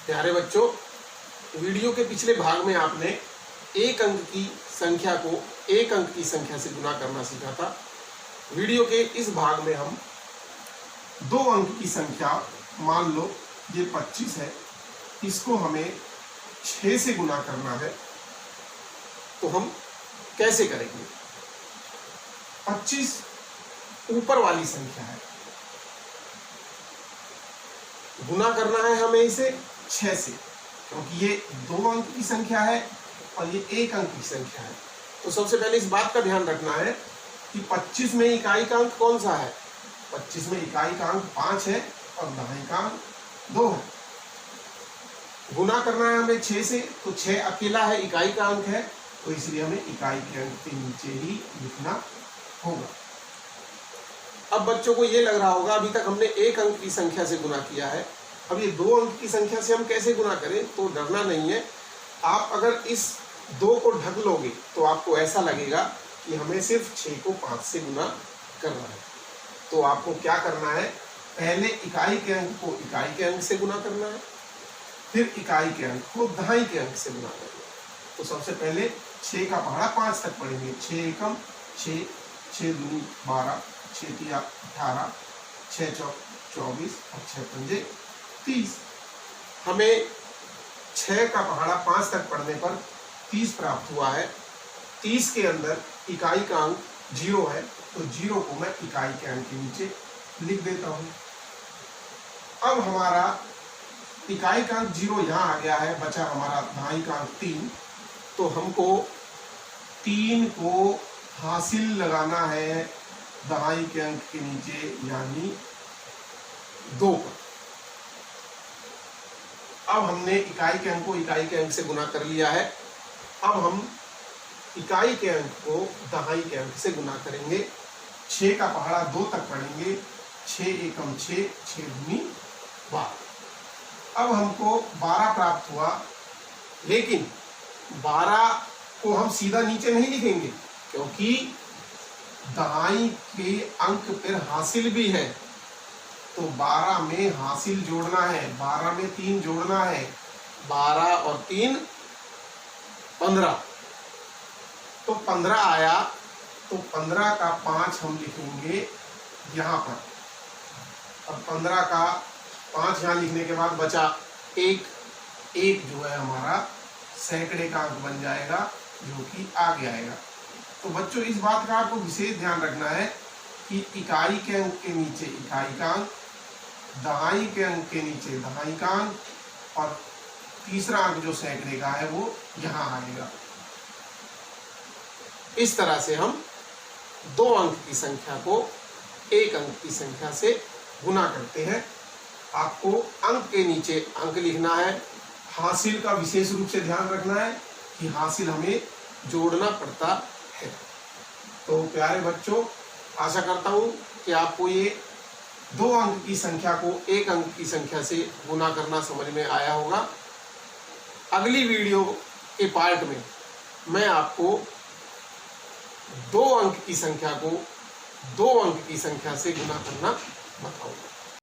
प्यारे बच्चों, वीडियो के पिछले भाग में आपने एक अंक की संख्या को एक अंक की संख्या से गुना करना सीखा था। वीडियो के इस भाग में हम दो अंक की संख्या, मान लो ये 25 है, इसको हमें 6 से गुना करना है। तो हम कैसे करेंगे? 25 ऊपर वाली संख्या है, गुना करना है हमें इसे 6 से, क्योंकि ये 2 अंक की संख्या है और ये 1 अंक की संख्या है। तो सबसे पहले इस बात का ध्यान रखना है कि 25 में इकाई का अंक कौन सा है? 25 में इकाई का अंक 5 है और दहाई का अंक 2 है। गुना करना है हमें 6 से, तो 6 अकेला है, इकाई का अंक है, तो इसलिए हमें इकाई के अंक के नीचे ही लिखना होगा। अब बच्चों को ये लग रहा होगा अभी तक हमने 1 अंक की संख्या से गुना किया है, अब ये 2 अंक की संख्या से हम कैसे गुना करें? तो डरना नहीं है। आप अगर इस 2 को ढक लोगे तो आपको ऐसा लगेगा कि हमें सिर्फ 6 को 5 से गुना करना है। तो आपको क्या करना है? पहले इकाई के अंक को इकाई के अंक से गुना करना है, फिर इकाई के अंक को दहाई के अंक से गुना करना है। तो सबसे पहले 6 का पहाड़ा 5 तक पढ़ेंगे। 6 एकम 6, 6 दूनी 12, 6 तिया 18, 6 चौक 24 और 6 पंजे 30। हमें 6 का पहाड़ा 5 तक पढ़ने पर 30 प्राप्त हुआ है। 30 के अंदर इकाई का अंक 0 है, तो 0 को मैं इकाई के अंक के नीचे लिख देता हूं। अब हमारा इकाई का अंक 0 यहाँ आ गया है, बचा हमारा दहाई का अंक 3। तो हमको 3 को हासिल लगाना है दहाई के अंक के नीचे, यानी 2 पर। अब हमने इकाई के अंक को इकाई के अंक से गुना कर लिया है। अब हम इकाई के अंक को दहाई के अंक से गुना करेंगे। 6 का पहाड़ा 2 तक पढ़ेंगे। 6 एकम 6, 6 दूनी 12। अब हमको 12 प्राप्त हुआ, लेकिन 12 को हम सीधा नीचे नहीं लिखेंगे, क्योंकि दहाई के अंक फिर हासिल भी है। तो 12 में हासिल जोड़ना है, 12 में 3 जोड़ना है। 12 और 3 15। तो 15 आया, तो 15 का 5 हम लिखेंगे यहाँ पर। अब 15 का 5 यहाँ लिखने के बाद बचा 1 जो है हमारा सैकड़े का अंक बन जाएगा, जो कि आगे आएगा। तो बच्चों, इस बात का आपको विशेष ध्यान रखना है कि इकाई के अंक के नीचे इकाई का अंक, दहाई के अंक के नीचे दहाई का अंक, और तीसरा अंक जो सैकड़े का है वो यहाँ आएगा। इस तरह से हम 2 अंक की संख्या को 1 अंक की संख्या से गुना करते हैं। आपको अंक के नीचे अंक लिखना है। हासिल का विशेष रूप से ध्यान रखना है कि हासिल हमें जोड़ना पड़ता है। तो प्यारे बच्चों, आशा करता हूं कि आपको ये 2 अंक की संख्या को 1 अंक की संख्या से गुना करना समझ में आया होगा। अगली वीडियो के पार्ट में मैं आपको 2 अंक की संख्या को 2 अंक की संख्या से गुना करना बताऊंगा।